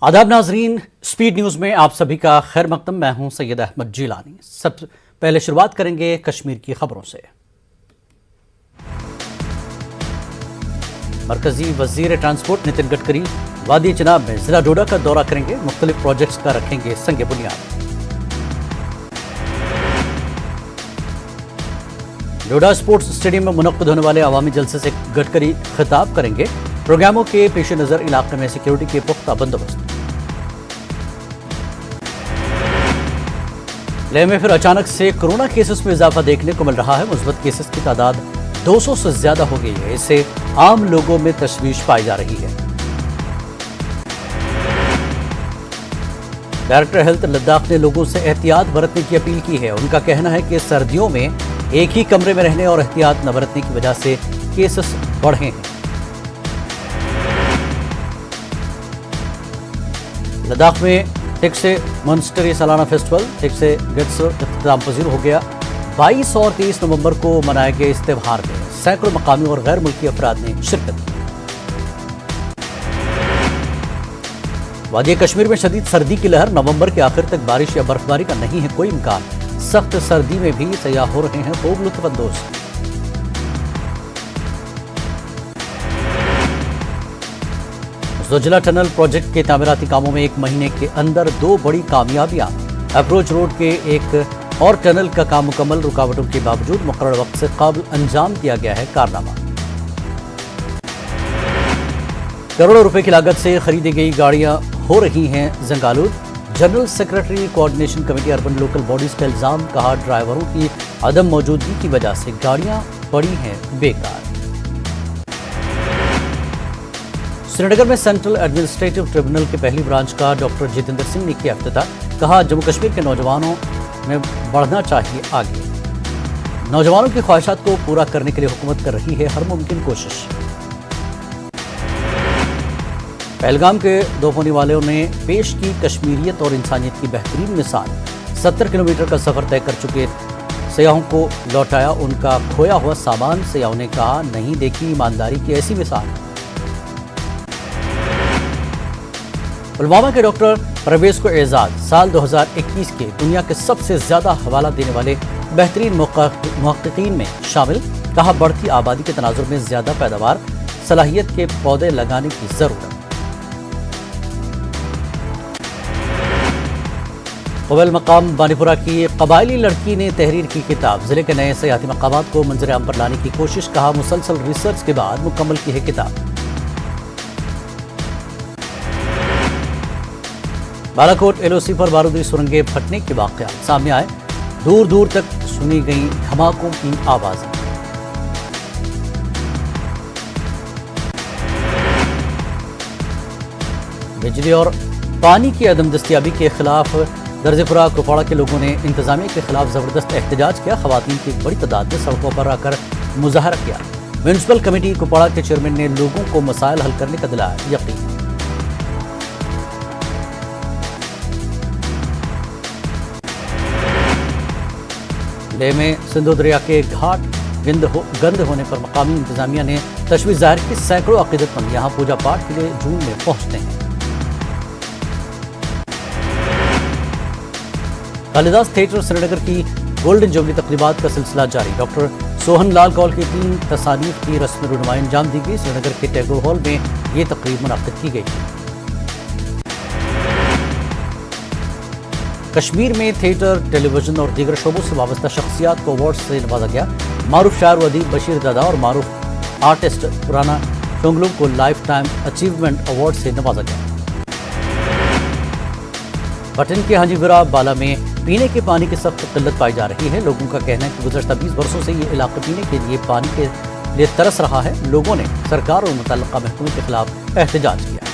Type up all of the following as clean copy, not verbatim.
आदाब नाजरीन, speed news में आप सभी का खैर मकदम। मैं हूं सैयद अहमद जिलानी। सबसे पहले शुरुआत करेंगे कश्मीर की खबरों से। मरकजी वजीर ट्रांसपोर्ट नितिन गडकरी वादी चिनाब में जिला डोडा का दौरा करेंगे। मुख्तलिफ प्रोजेक्ट्स का रखेंगे संग बुनियाद। डोडा स्पोर्ट्स स्टेडियम में मुनक्किद होने वाले अवामी जलसे से गडकरी खिताब करेंगे। प्रोग्रामों के पेश नज़र इलाके में सिक्योरिटी के पुख्ता बंदोबस्त। लेह में फिर अचानक से कोरोना केसेस में इजाफा देखने को मिल रहा है। मुस्बत केसेस की तादाद 200 से ज्यादा हो गई है। इससे आम लोगों में तशवीश पाई जा रही है। डायरेक्टर हेल्थ लद्दाख ने लोगों से एहतियात बरतने की अपील की है। उनका कहना है कि सर्दियों में एक ही कमरे में रहने और एहतियात न बरतने की वजह से केसेस बढ़े हैं। लद्दाख में ठीक से मॉन्स्टरी सालाना फेस्टिवल ठीक से गेट्स इख्तिताम पजीर हो गया। 22 और 23 नवंबर को मनाए गए इस त्योहार में सैकड़ों मकामी और गैर मुल्की अफराद ने शिरकत की। वादी कश्मीर में शदीद सर्दी की लहर। नवंबर के आखिर तक बारिश या बर्फबारी का नहीं है कोई इम्कान। सख्त सर्दी में भी सयाह हो रहे हैं खूब लुत्फअंदोज। जोजिला टनल प्रोजेक्ट के तामीराती कामों में एक महीने के अंदर 2 बड़ी कामयाबियां। अप्रोच रोड के एक और टनल का काम मुकम्मल। रुकावटों के बावजूद मुकर्रर वक्त से कबल अंजाम दिया गया है कारनामा। करोड़ों रुपए की लागत से खरीदी गई गाड़ियां हो रही हैं जंगालूद। General secretary coordination committee urban local bodies का इल्जाम। कहा ड्राइवरों की अदम मौजूदगी की वजह से गाड़ियां पड़ी हैं बेकार। श्रीनगर में सेंट्रल एडमिनिस्ट्रेटिव ट्रिब्यूनल के पहली ब्रांच का डॉक्टर जितेंद्र सिंह ने किया इफ्तिताह। कहा जम्मू कश्मीर के नौजवानों में बढ़ना चाहिए आगे। नौजवानों की ख्वाहिशात को पूरा करने के लिए हुकूमत कर रही है हर मुमकिन कोशिश। पहलगाम के 2 होने वालों ने पेश की कश्मीरियत और इंसानियत की बेहतरीन मिसाल। 70 किलोमीटर का सफर तय कर चुके सयाहों को लौटाया उनका खोया हुआ सामान। सयाहों ने कहा नहीं देखी ईमानदारी की ऐसी मिसाल। पुलवामा के डॉक्टर परवेज को एजाज। साल 2021 के दुनिया के सबसे ज्यादा हवाला देने वाले बेहतरीन मुहक्किकीन में शामिल। कहा बढ़ती आबादी के तनाजुर में ज्यादा पैदावार सलाहियत के पौधे लगाने की जरूरत। कबल मकाम बानीपुरा की कबायली लड़की ने तहरीर की किताब। जिले के नए सयाहती मकामात को मंजर आम पर लाने की कोशिश। कहा मुसलसल रिसर्च के बाद मुकम्मल की है किताब। बालाकोट एलओसी पर बारूदी सुरंगें फटने के वाकयात सामने आए। दूर दूर तक सुनी गई धमाकों की आवाजें। बिजली और पानी की अदम दस्तियाबी के खिलाफ दर्जेपुरा कुपवाड़ा के लोगों ने इंतजामिया के खिलाफ जबरदस्त एहतजाज किया। खवातीन की एक बड़ी तादाद ने सड़कों पर आकर मुजाहरा किया। म्यूनिसिपल कमेटी कुपवाड़ा के चेयरमैन ने लोगों को मसाइल हल करने का दिलाया यकीन। लेह में सिंधु दरिया के घाट गंद होने पर मकामी इंतजामिया ने तशवीश जाहिर की। सैकड़ों अकीदतमंद यहां पूजा पाठ के लिए जून में पहुंचते हैं। कालिदास थिएटर श्रीनगर की गोल्डन जुबली तकरीबात का सिलसिला जारी। डॉक्टर सोहन लाल कौल की 3 तसानीफ की रस्म रुनमाई अंजाम दी गई। श्रीनगर के टैगोर हॉल में ये तकरीब मुनक्किद की गई। कश्मीर में थिएटर, टेलीविजन और दीगर शोबों से वाबस्ता शख्सियात को अवार्ड से नवाजा गया। मारूफ शायर व अदीब बशीर दादा और मारूफ आर्टिस्ट पुराना शोंगलू को लाइफ टाइम अचीवमेंट अवार्ड से नवाजा गया। पटन के हाजीपुरा बाला में पीने के पानी की सख्त किल्लत पाई जा रही है। लोगों का कहना है कि गुज़श्ता 20 बरसों से ये इलाका पीने के लिए पानी के लिए तरस रहा है। लोगों ने सरकार और मुतल्लिका महकमे के खिलाफ एहतजाज किया।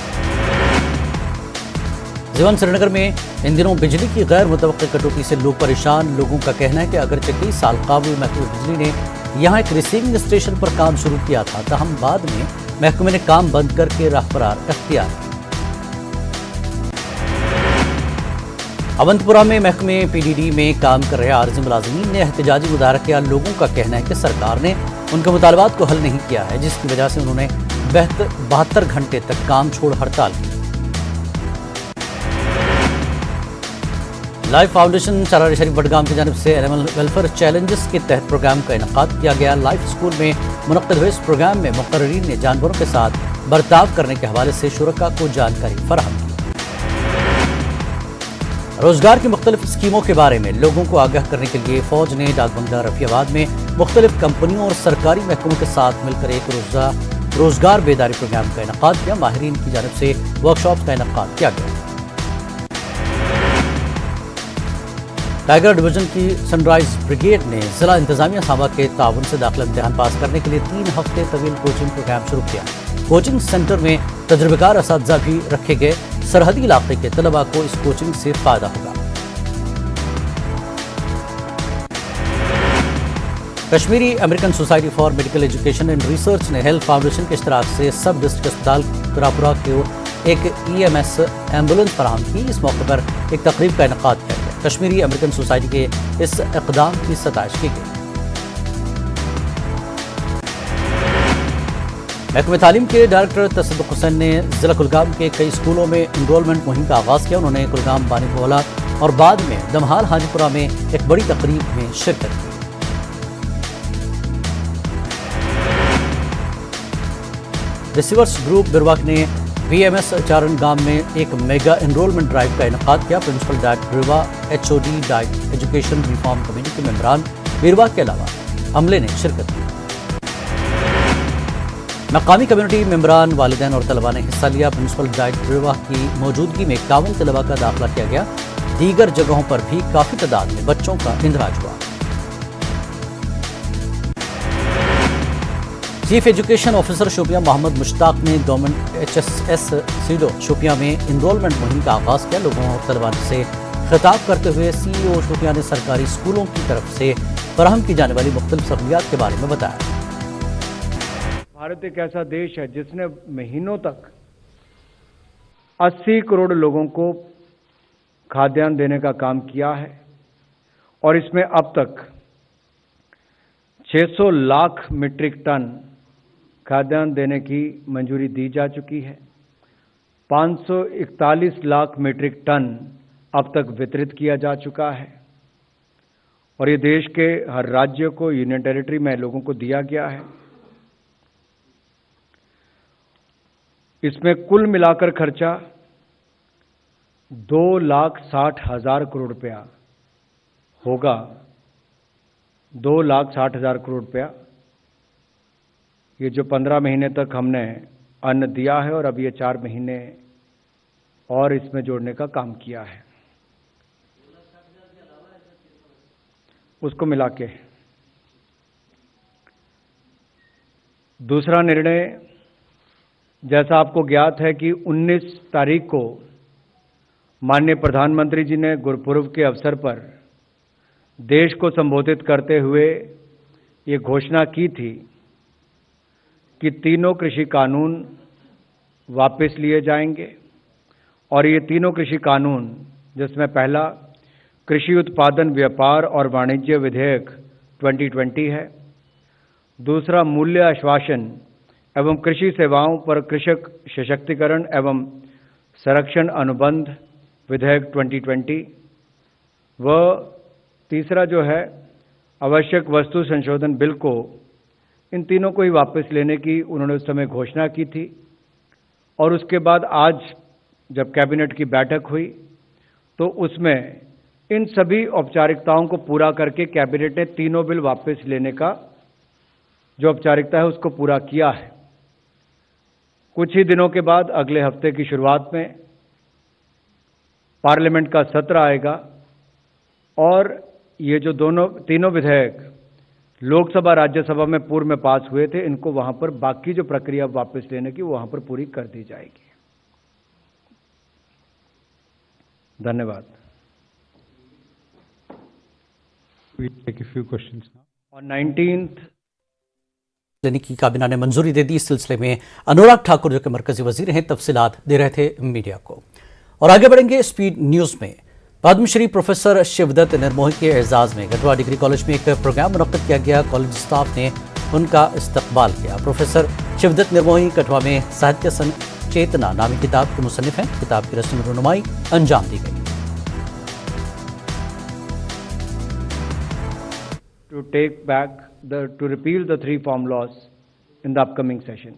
जीवन श्रीनगर में इन दिनों बिजली की गैर मुतवक्किल कटौती से लोग परेशान। लोगों का कहना है कि अगरचे कई साल काबुल महकमे बिजली ने यहाँ एक रिसीविंग स्टेशन पर काम शुरू किया था, तहम बाद में महकमे ने काम बंद करके राह फरार अख्तियार की। अवंतपुरा में महकमे पीडीडी में काम कर रहे आर्जी मुलाजिमीन ने एहतजाजी मुजाहरा किया। लोगों का कहना है कि सरकार ने उनके मुतालबात को हल नहीं किया है, जिसकी वजह से उन्होंने 72 घंटे तक काम छोड़ हड़ताल की। لائف فاؤنڈیشن چراری شریف بڈگام کی جانب سے اینیمل ویلفیئر چیلنجز کے تحت پروگرام کا انعقاد کیا گیا۔ لائف اسکول میں منعقد ہوئے اس پروگرام میں مقررین نے جانوروں کے ساتھ برتاؤ کرنے کے حوالے سے شرکاء کو جانکاری فراہم کی۔ روزگار کی مختلف اسکیموں کے بارے میں لوگوں کو آگاہ کرنے کے لیے فوج نے ڈاک بنگلہ رفیع آباد میں مختلف کمپنیوں اور سرکاری محکموں کے ساتھ مل کر ایک روزگار بیداری پروگرام کا انعقاد کیا۔ ماہرین کی جانب سے ورکشاپ کا انعقاد کیا گیا۔ ٹائیگر ڈویژن کی سن رائز بریگیڈ نے ضلع انتظامیہ سانبہ کے تعاون سے داخلہ امتحان پاس کرنے کے لیے 3 ہفتے طویل کوچنگ پروگرام شروع کیا۔ کوچنگ سینٹر میں تجربہ کار اساتذہ بھی رکھے گئے۔ سرحدی علاقے کے طلباء کو اس کوچنگ سے فائدہ ہوگا۔ Kashmiri American society for medical education and research نے ہیلتھ فاؤنڈیشن کے اشتراک سے سب ڈسٹرکٹ اسپتال کراپورہ کو ایک EMS ایمبولینس فراہم کی۔ اس موقع پر ایک تقریب کا انعقاد کیا گیا۔ کشمیری امریکن سوسائٹی کے اس اقدام کی ستائش کی گئی۔ محکمہ تعلیم کے ڈائریکٹر تصدق حسین نے ضلع کلگام کے کئی اسکولوں میں انرولمنٹ مہم کا آغاز کیا۔ انہوں نے کلگام بانی بولا اور بعد میں دمہال حاجی پورہ میں ایک بڑی تقریب میں شرکت کی۔ ریسیورس گروپ برواک نے VMS چارن گام میں ایک میگا انرولمنٹ ڈرائیو کا انعقاد کیا۔ پرنسپل ڈائریکٹر بروا، HOD DIET education reform committee کے ممبران برواک کے علاوہ عملے نے شرکت کی۔ مقامی کمیونٹی ممبران، والدین اور طلباء نے حصہ لیا۔ پرنسپل ڈائٹ بروا کی موجودگی میں 51 طلباء کا داخلہ کیا گیا۔ دیگر جگہوں پر بھی کافی تعداد میں بچوں کا اندراج ہوا۔ چیف ایجوکیشن آفیسر شوپیاں محمد مشتاق نے گورنمنٹ HSS سیڈو شوپیاں میں انرولمنٹ مہم کا آغاز کیا۔ لوگوں اور طلباء سے خطاب کرتے ہوئے CEO شوپیاں نے سرکاری اسکولوں کی طرف سے فراہم کی جانے والی مختلف سہولیات کے بارے میں بتایا۔ بھارت ایک ایسا دیش ہے جس نے مہینوں تک 80 کروڑ لوگوں کو کھادیان دینے کا کام کیا ہے اور اس میں اب تک 600 لاکھ میٹرک ٹن کھادیان دینے کی منظوری دی جا چکی ہے۔ 541 لاکھ میٹرک ٹن اب تک وترت کیا جا چکا ہے اور یہ دیش کے ہر راجیہ کو، یونین ٹیریٹری میں لوگوں کو دیا گیا ہے۔ اس میں کل ملا کر خرچہ 2,60,000 کروڑ روپیہ ہوگا۔ 2,60,000 کروڑ روپیہ یہ جو 15 مہینے تک ہم نے ان دیا ہے اور اب یہ 4 مہینے اور اس میں جوڑنے کا کام کیا ہے، اس کو ملا کے۔ دوسرا نرنے، جیسا آپ کو گیات ہے کہ 19 تاریخ کو مانیہ پردھان منتری جی نے گرپورو کے اوسر پر دیش کو سمبودھت کرتے ہوئے یہ گھوشنا کی تھی کہ تینوں کرشی قانون واپس لیے جائیں گے اور یہ تینوں کرشی قانون، جس میں پہلا کرشی اتپادن ویاپار اور وانجیہ ودھیک 2020 ہے، دوسرا مولیہ آشواشن ایوم کرشی سیواؤں پر کرشک سشکتیکرن ایوم سرکشن انوبندھ ودھیک 2020، وہ تیسرا جو ہے آوشک وستو سنشودھن بل کو، ان تینوں کو ہی واپس لینے کی انہوں نے اس سمے گھوشنا کی تھی۔ اور اس کے بعد آج جب کیبنٹ کی بیٹھک ہوئی تو اس میں ان سبھی اوپچارکتاؤں کو پورا کر کے کیبنٹ نے تینوں بل واپس لینے کا جو اوپچارکتا ہے اس کو پورا کیا ہے۔ کچھ ہی دنوں کے بعد اگلے ہفتے کی شروعات میں پارلیمنٹ کا ستر آئے گا اور یہ جو تینوں ودھیک لوک سبھا راجیہ سبھا میں پورو میں پاس ہوئے تھے، ان کو وہاں پر باقی جو پرکریا واپس لینے کی وہاں پر پوری کر دی جائے گی۔ دھنیہ واد۔ اور 19th لینے کی کابینہ نے منظوری دے دی۔ اس سلسلے میں انوراگ ٹھاکر جو کہ مرکزی وزیر ہیں تفصیلات دے رہے تھے میڈیا کو۔ اور آگے بڑھیں گے سپیڈ نیوز میں۔ پدم شری پروفیسر شیودت نرموہی کے اعزاز میں گٹوا ڈگری کالج میں ایک پروگرام منعقد کیا گیا۔ کالج اسٹاف نے ان کا استقبال کیا۔ پروفیسر شیودت نرموہی کٹھوا میں ساہتیہ چیتنا نامی کتاب کے مصنف ہیں۔ کتاب کی رسمی رونمائی انجام دی گئی۔ to repeal the 3 farm laws in the upcoming session.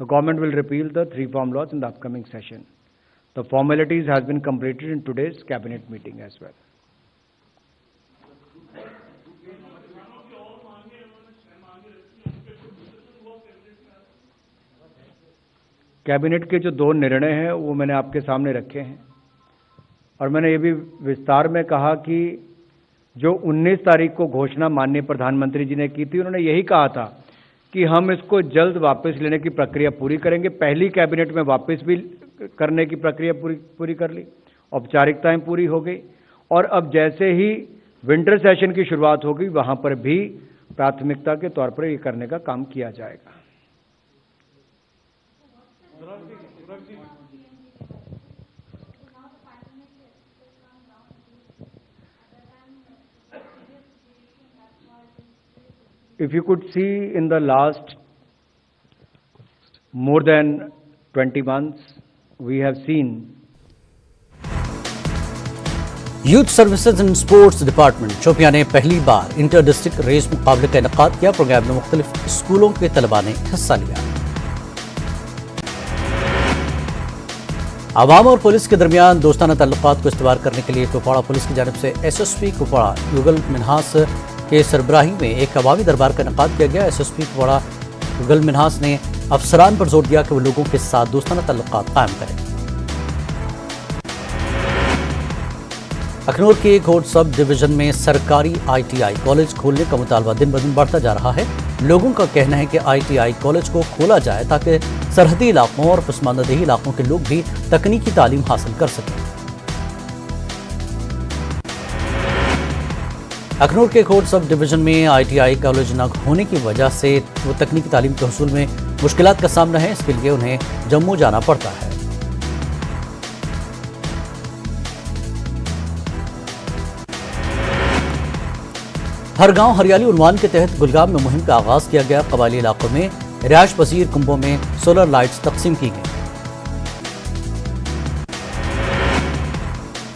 The government will repeal the 3 farm laws in the upcoming session. The formalities has been completed in today's cabinet meeting as well. Cabinet के जो 2 निर्णय हैं वो मैंने आपके सामने रखे हैं और मैंने ये भी विस्तार में कहा कि जो 19 तारीख को घोषणा माननीय प्रधानमंत्री जी ने की थी, उन्होंने यही कहा था कि हम इसको जल्द वापस लेने की प्रक्रिया पूरी करेंगे। पहली कैबिनेट में वापस भी करने की प्रक्रिया पूरी कर ली, औपचारिकताएं पूरी हो गई और अब जैसे ही विंटर सेशन की शुरुआत होगी वहां पर भी प्राथमिकता के तौर पर ये करने का काम किया जाएगा। If you could see in the last more than 20 months, we have seen youth services and sports department Shopian ने पहली बार इंटर डिस्ट्रिक्ट रेस मुकाबले का इनेकाद किया। प्रोग्राम में मुख्तलिफ स्कूलों के तलबा ने हिस्सा लिया। आवाम और पुलिस के दरमियान दोस्ताना ताल्लुकात को इस्तवार करने के लिए कुपवाड़ा पुलिस की जानिब से SSP कुपवाड़ा युगल मिन्हास के सरबराही में एक अवामी दरबार का इनेकाद किया गया। SSP कुपवाड़ा युगल मिन्हास ने अफसरान पर जोर दिया कि वो लोगों के साथ दोस्ताना ताल्लुकात कायम करें। अखनूर के घोट सब डिवीजन में सरकारी ITI कॉलेज खोलने का मुतालबा दिन ब दिन बढ़ता जा रहा है। लोगों का कहना है कि ITI कॉलेज को खोला जाए ताकि सरहदी इलाकों और पसमानदेही इलाकों के लोग भी तकनीकी तालीम हासिल कर सकें। अखनूर के घोट सब डिवीजन में ITI कॉलेज न होने की वजह से वो तकनीकी तालीम के हसूल में मुश्किलात का सामना है। इसके लिए उन्हें जम्मू जाना पड़ता है। हर गांव हरियाली उन्वान के तहत गुलगाम में मुहिम का आगाज किया गया। कबायली इलाकों में रिहायश पजीर कुंबों में सोलर लाइट्स तकसीम की गई।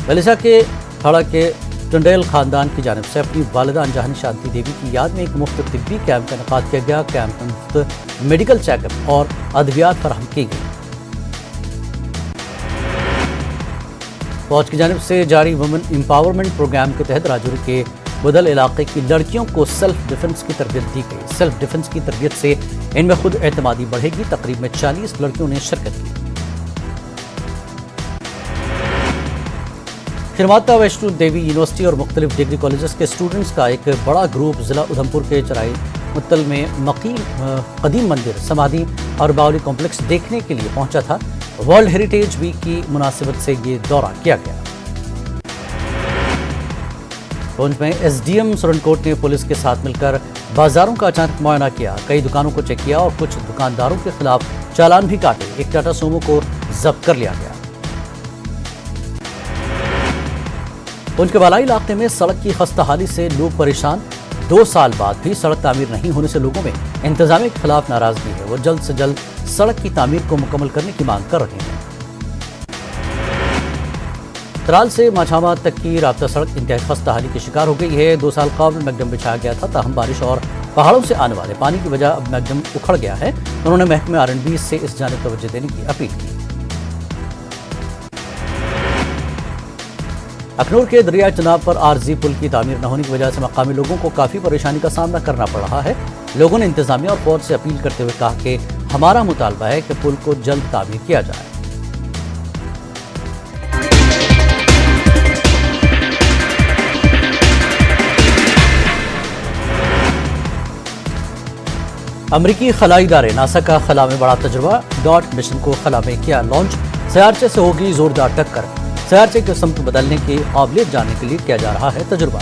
बलिसा के खड़ा के टंडेल खानदान की जानिब से अपनी वालिदा अनजानी शांति देवी की याद में एक मुफ्त तिब्बी कैंप का इनेकाद किया गया। कैंप में मुफ्त मेडिकल चेकअप और अद्वियात फराहम की गई। फौज की जानिब से जारी वुमेन एम्पावरमेंट प्रोग्राम के तहत राजौरी के बदल इलाके की लड़कियों को सेल्फ डिफेंस की तरबियत दी गई। सेल्फ डिफेंस की तरबियत से इनमें खुद एतमादी बढ़ेगी। तकरीब में 40 लड़कियों ने शिरकत की। खिरमाता वैष्णो देवी यूनिवर्सिटी और मुख्तलिफ डिग्री कॉलेजेस के स्टूडेंट्स का एक बड़ा ग्रुप जिला उधमपुर के चराई मुत्तल में मकीम कदीम मंदिर, समाधि और बावली कॉम्प्लेक्स देखने के लिए पहुंचा था। वर्ल्ड हेरिटेज वीक की मुनासिबत से ये दौरा किया गया। पुंछ में SDM सुरनकोट ने पुलिस के साथ मिलकर बाजारों का अचानक मुआयना किया। कई दुकानों को चेक किया और कुछ दुकानदारों के खिलाफ चालान भी काटे। एक टाटा सोमो को जब्त कर लिया गया। पुंछ के बालाई इलाके में सड़क की खस्ताहाली से लोग परेशान। 2 साल बाद भी सड़क तामीर नहीं होने से लोगों में इंतजामिया के खिलाफ नाराजगी है। वो जल्द से जल्द सड़क की तामीर को मुकम्मल करने की मांग कर रहे हैं। तराल से माछामा तक की राब्ता सड़क इंतहाई खस्ताहाली की शिकार हो गई है। 2 साल कबल मैकडम बिछाया गया था, ताहम बारिश और पहाड़ों से आने वाले पानी की वजह अब मैकडम उखड़ गया है। उन्होंने महकमे R&B से इस जानिब तवज्जो देने की अपील की। अखनूर के दरिया चनाब पर आरजी पुल की तामीर न होने की वजह से मकामी लोगों को काफ़ी परेशानी का सामना करना पड़ रहा है। लोगों ने इंतजामिया और फौज से अपील करते हुए कहा कि हमारा मुतालबा है कि पुल को जल्द तामीर किया जाए। अमरीकी खलाई इदारे नासा का खला में बड़ा तजुर्बा। डॉट मिशन को खला में किया लॉन्च। सयारचे से होगी जोरदार टक्कर। सयारचे की समत बदलने की काबिलियत जानने के लिए किया जा रहा है तजुर्बा।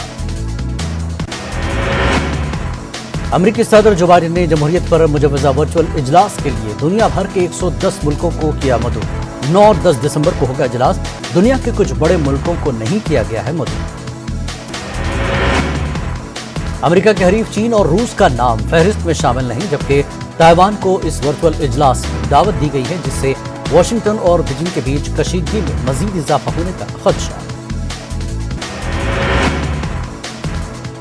अमरीकी सदर जो बाइडेन ने जमहूरियत पर मुजवजा वर्चुअल इजलास के लिए दुनिया भर के 110 मुल्कों को किया मदऊ। 9 और 10 दिसंबर को होगा इजलास। दुनिया के कुछ बड़े मुल्कों को नहीं किया गया है मदऊ। अमेरिका के हरीफ चीन और रूस का नाम फहरिस्त में शामिल नहीं, जबकि ताइवान को इस वर्चुअल इजलास में दावत दी गई है, जिससे वाशिंगटन और बीजिंग के बीच कशीदगी में मजीद इजाफा होने का खदशा।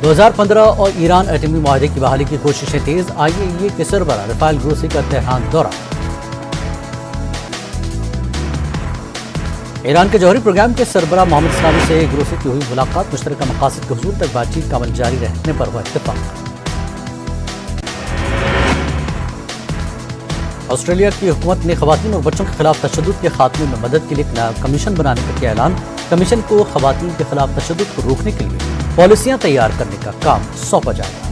2015 اور ایران ایٹمی معاہدے کی بحالی کی کوششیں تیز، IAEA کے سربراہ رفائل گروسی کا تہران دورہ۔ ایران کے جوہری پروگرام کے سربراہ محمد اسلامی سے گروسی کی ہوئی ملاقات، مشترکہ مقاصد کے حصول تک بات چیت کا عمل جاری رہنے پر ہوا اتفاق۔ آسٹریلیا کی حکومت نے خواتین اور بچوں کے خلاف تشدد کے خاتمے میں مدد کے لیے ایک نیا کمیشن بنانے کا کیا اعلان۔ کمیشن کو خواتین کے خلاف تشدد کو روکنے کے لیے پالیسیاں تیار کرنے کا کام سونپا جائے گا۔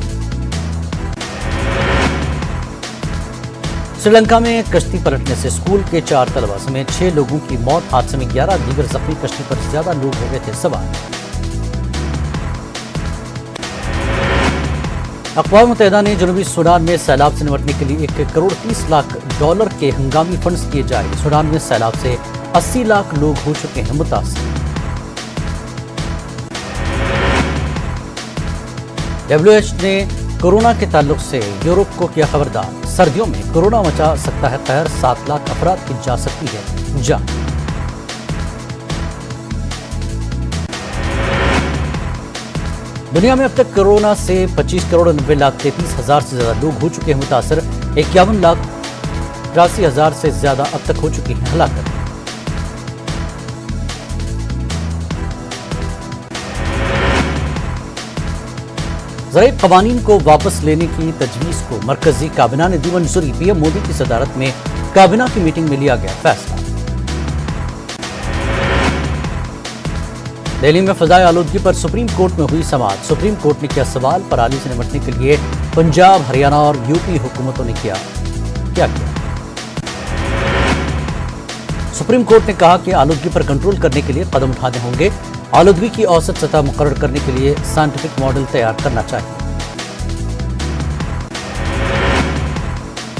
سری لنکا میں کشتی پلٹنے سے اسکول کے 4 طلبہ سمیت 6 لوگوں کی موت، حادثے میں 11 دیگر زخمی، کشتی پر زیادہ لوگ ہو گئے تھے سوار۔ اقوام متحدہ نے جنوبی سوڈان میں سیلاب سے نمٹنے کے لیے $1 کروڑ 30 لاکھ کے ہنگامی فنڈز کیے جاری۔ سوڈان میں سیلاب سے 80 لاکھ لوگ ہو چکے ہیں متاثر۔ WHO نے کورونا کے تعلق سے یورپ کو کیا خبردار، سردیوں میں کورونا مچا سکتا ہے قہر، 7 لاکھ افراد کی جا سکتی ہے جان۔ دنیا میں اب تک کورونا سے 25 کروڑ 90 لاکھ 33 ہزار سے زیادہ لوگ ہو چکے ہیں متاثر، 51 لاکھ 83 ہزار سے زیادہ اب تک ہو چکی ہیں ہلاکت۔ زرعی قوانین کو واپس لینے کی تجویز کو مرکزی کابینہ نے دی منظوری، PM مودی کی صدارت میں کابینہ کی میٹنگ میں لیا گیا فیصلہ۔ دہلی میں فضائی آلودگی پر سپریم کورٹ میں ہوئی سماعت، سپریم کورٹ نے کیا سوال، پرالی سے نمٹنے کے لیے پنجاب، ہریانہ اور UP حکومتوں نے کیا۔ سپریم کورٹ نے کہا کہ آلودگی پر کنٹرول کرنے کے لیے قدم اٹھانے ہوں گے، آلودگی کی اوسط سطح مقرر کرنے کے لیے سائنٹیفک ماڈل تیار کرنا چاہیے۔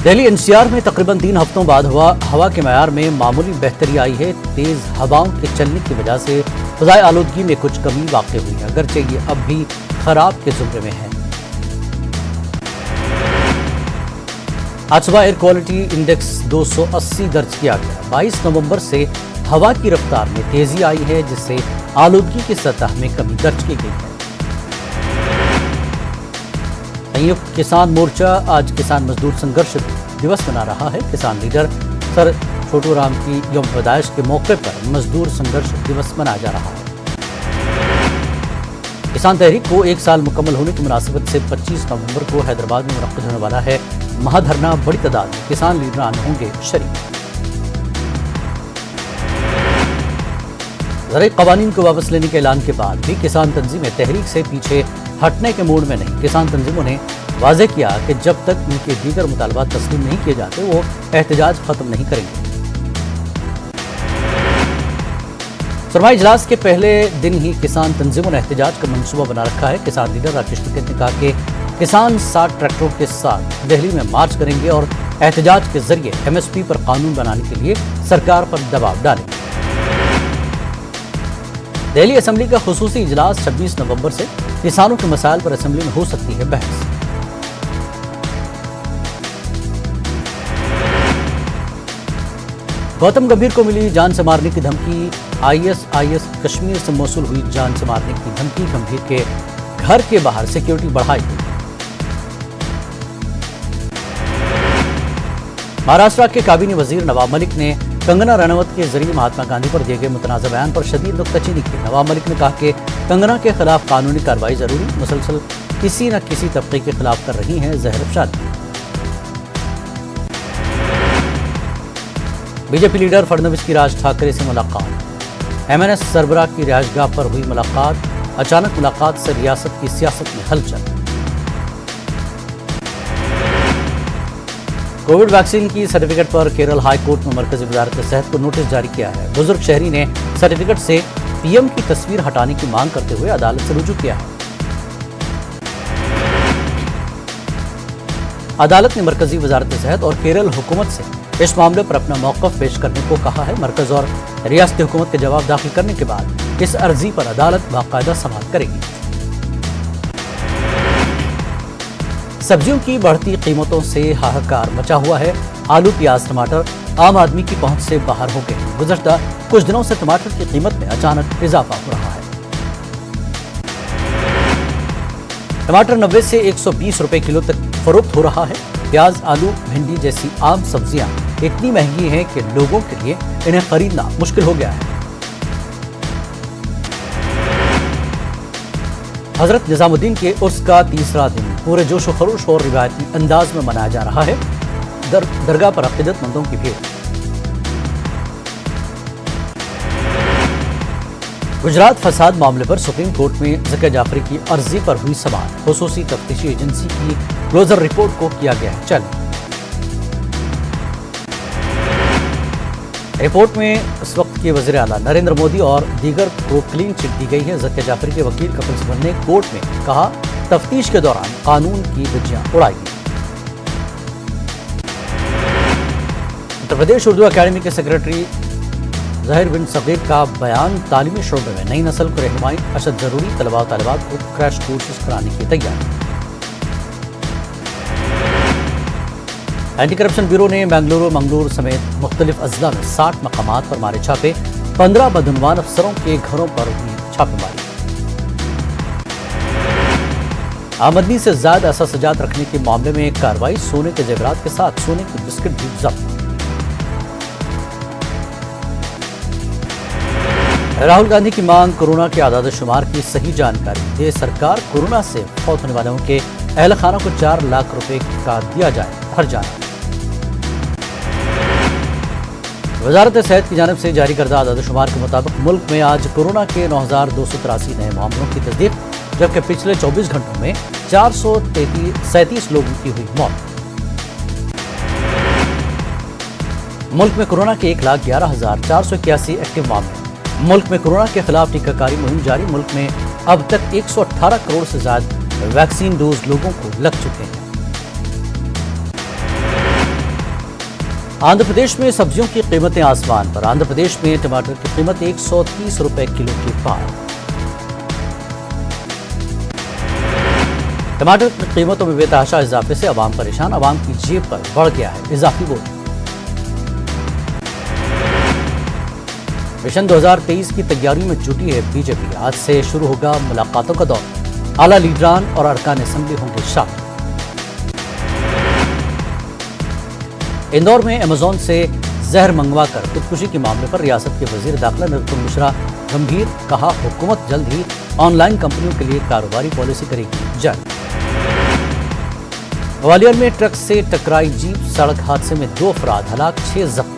دہلی NCR میں تقریباً 3 ہفتوں بعد ہوا کے معیار میں معمولی بہتری آئی ہے، تیز ہوائوں کے چلنے کی وجہ سے فضائی آلودگی میں کچھ کمی واقع ہوئی ہے، اگرچہ یہ اب بھی خراب کے زمرے میں ہے۔ آج صبح ایئر کوالٹی انڈیکس 280 درج کیا گیا۔ 22 نومبر سے ہوا کی رفتار میں تیزی آئی ہے، جس سے آلودگی کی سطح میں کمی درج کی گئی ہے۔ سنیکت کسان مورچہ آج کسان مزدور سنگھرش دیوس منا رہا ہے۔ کسان لیڈر سر چھوٹو رام کی یوم پیدائش کے موقع پر مزدور سنگھرش دیوس منایا جا رہا ہے۔ کسان تحریک کو 1 سال مکمل ہونے کی مناسبت سے 25 نومبر کو حیدرآباد میں منعقد ہونے والا ہے مہا دھرنا، بڑی تعداد میں کسان لیڈران ہوں گے شریک۔ زرعی قوانین کو واپس لینے کے اعلان کے بعد بھی کسان تنظیمیں تحریک سے پیچھے ہٹنے کے موڈ میں نہیں۔ کسان تنظیموں نے واضح کیا کہ جب تک ان کے دیگر مطالبات تسلیم نہیں کیے جاتے وہ احتجاج ختم نہیں کریں گے۔ سرمائی اجلاس کے پہلے دن ہی کسان تنظیموں نے احتجاج کا منصوبہ بنا رکھا ہے۔ کسان لیڈر راکیش ٹکیت نے کہا کہ کسان 60 ٹریکٹروں کے ساتھ دہلی میں مارچ کریں گے اور احتجاج کے ذریعے MSP پر قانون بنانے کے لیے سرکار پر دباؤ ڈالیں گے۔ دہلی اسمبلی کا خصوصی اجلاس 26 نومبر سے کسانوں کے مسائل پر اسمبلی میں ہو سکتی ہے بحث۔ گوتم گمبھیر کو ملی جان سے مارنے کی دھمکی، ISIS کشمیر سے موصول ہوئی جان سے مارنے کی دھمکی، گمبھیر کے گھر کے باہر سیکیورٹی بڑھائی گئی۔ مہاراشٹر کے کابینی وزیر نواب ملک نے کنگنا رناوت کے ذریعے مہاتما گاندھی پر دیے گئے متنازع بیان پر شدید نکتہ چینی کی۔ نواب ملک نے کہا کہ کنگنا کے خلاف قانونی کارروائی ضروری، مسلسل کسی نہ کسی طبقے کے خلاف کر رہی ہیں زہر افشانی۔ BJP لیڈر فڈنویس کی راج ٹھاکرے سے ملاقات، MNS سربراہ کی رہائش گاہ پر ہوئی ملاقات، اچانک ملاقات سے ریاست کی سیاست میں ہلچل۔ کووڈ ویکسین کی سرٹیفکیٹ پر کیرل ہائی کورٹ میں مرکزی وزارت صحت کو نوٹس جاری کیا ہے۔ بزرگ شہری نے سرٹیفکیٹ سے PM کی تصویر ہٹانے کی مانگ کرتے ہوئے عدالت سے رجوع کیا ہے۔ عدالت نے مرکزی وزارت صحت اور کیرل حکومت سے اس معاملے پر اپنا موقف پیش کرنے کو کہا ہے۔ مرکز اور ریاستی حکومت کے جواب داخل کرنے کے بعد اس عرضی پر عدالت باقاعدہ سماعت کرے گی۔ سبزیوں کی بڑھتی قیمتوں سے ہاہکار مچا ہوا ہے۔ آلو، پیاز، ٹماٹر عام آدمی کی پہنچ سے باہر ہو گئے ہیں۔ گزشتہ کچھ دنوں سے ٹماٹر کی قیمت میں اچانک اضافہ ہو رہا ہے۔ टमाटर 90 से 120 रुपए किलो तक फरोख्त हो रहा है। प्याज, आलू, भिंडी जैसी आम सब्जियां इतनी महंगी हैं कि लोगों के लिए इन्हें खरीदना मुश्किल हो गया है। हजरत निजामुद्दीन के उर्स का तीसरा दिन पूरे जोश व खरोश और रिवायती अंदाज में मनाया जा रहा है। दरगाह पर अकीदतमंदों की भीड़। गुजरात फसाद मामले पर सुप्रीम कोर्ट में ज़किया जाफरी की अर्जी पर हुई समाअत। खुसूसी तफ्तीशी एजेंसी की क्लोजर रिपोर्ट को किया गया है चैलेंज। रिपोर्ट में इस वक्त के वज़ीर आला नरेंद्र मोदी और दीगर को क्लीन चिट दी गई है। ज़किया जाफरी के वकील कपिल सिब्बल ने कोर्ट में कहा, तफ्तीश के दौरान कानून की धज्जियां उड़ाई गई। उत्तर प्रदेश उर्दू अकेडमी के सेक्रेटरी ज़ाहिर बिन सगीर का बयान, तालीमी शोबे में नई नस्ल को रहनुमाई अशद जरूरी, तलबा और तालिबात को क्रैश कोर्सेज कराने की तैयारी। एंटी करप्शन ब्यूरो ने बेंगलुरु मंगलूर समेत मुख्तलिफ अजला में 60 मकामात पर मारे छापे। 15 बदनवान अफसरों के घरों पर हुई छापेमारी। आमदनी से ज्यादा असजात रखने के मामले में कार्रवाई। सोने के जेवरात के साथ सोने की बिस्किट भी जब्त। राहुल गांधी की मांग, कोरोना के आदाद शुमार की सही जानकारी दे सरकार। कोरोना से फौत होने वालों के अहल खाना को 4 लाख रुपए का दिया जाए हर जाना। वजारत सेहत की जानिब से जारी करदा आदाद शुमार के मुताबिक मुल्क में आज कोरोना के 9,283 नए मामलों की तस्दीक, जबकि पिछले 24 घंटों में 437 लोगों की हुई मौत। मुल्क में कोरोना के 1,11,481 एक्टिव मामले। मुल्क में कोरोना के खिलाफ टीकाकारी मुहिम जारी। मुल्क में अब तक 118 करोड़ से ज्यादा वैक्सीन डोज लोगों को लग चुके हैं। आंध्र प्रदेश में सब्जियों की कीमतें आसमान पर। आंध्र प्रदेश में टमाटर की कीमत 130 रुपए किलो के पार। टमाटर की कीमतों में बेतहाशा इजाफे से अवाम परेशान। अवाम की जेब पर बढ़ गया है इजाफी बोझ। मिशन 2023 की तैयारियों में जुटी है बीजेपी। आज से शुरू होगा मुलाकातों का दौर। आला लीडरान और अरकान असेंबली होंगे शामिल। इंदौर में अमेजोन से जहर मंगवाकर खुदकुशी के मामले पर रियासत के वजीर दाखिला नरोत्तम मिश्रा गंभीर। कहा, हुकूमत जल्द ही ऑनलाइन कंपनियों के लिए कारोबारी पॉलिसी करेगी जारी। ग्वालियर में ट्रक से टकराई जीप, सड़क हादसे में 2 अफराद हलाक, 6 जख्मी।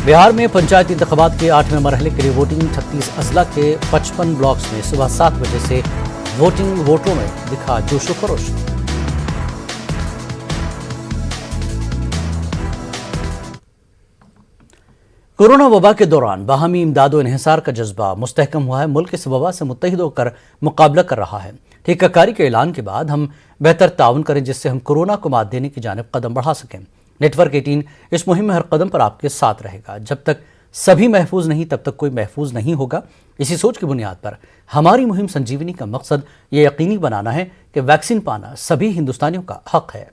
बिहार में पंचायत इंतखाबात के 8वें मरहले के लिए वोटिंग। 36 अजला के 55 ब्लॉक्स में सुबह 7 बजे से वोटिंग। वोटरों में दिखा जोश व खरोश। कोरोना वबा के दौरान बाहमी इमदाद व इन्हिसार का जज्बा मुस्तहकम हुआ है। मुल्क इस वबा से मुत्तहिद होकर मुकाबला कर रहा है। टीकाकारी के ऐलान के बाद हम बेहतर ताउन करें, जिससे हम कोरोना को मात देने की जानिब कदम बढ़ा सकें। नेटवर्क 18 इस मुहिम में हर कदम पर आपके साथ रहेगा। जब तक सभी महफूज नहीं, तब तक कोई महफूज नहीं होगा। इसी सोच की बुनियाद पर हमारी मुहिम संजीवनी का मकसद ये यकीनी बनाना है कि वैक्सीन पाना सभी हिंदुस्तानियों का हक है।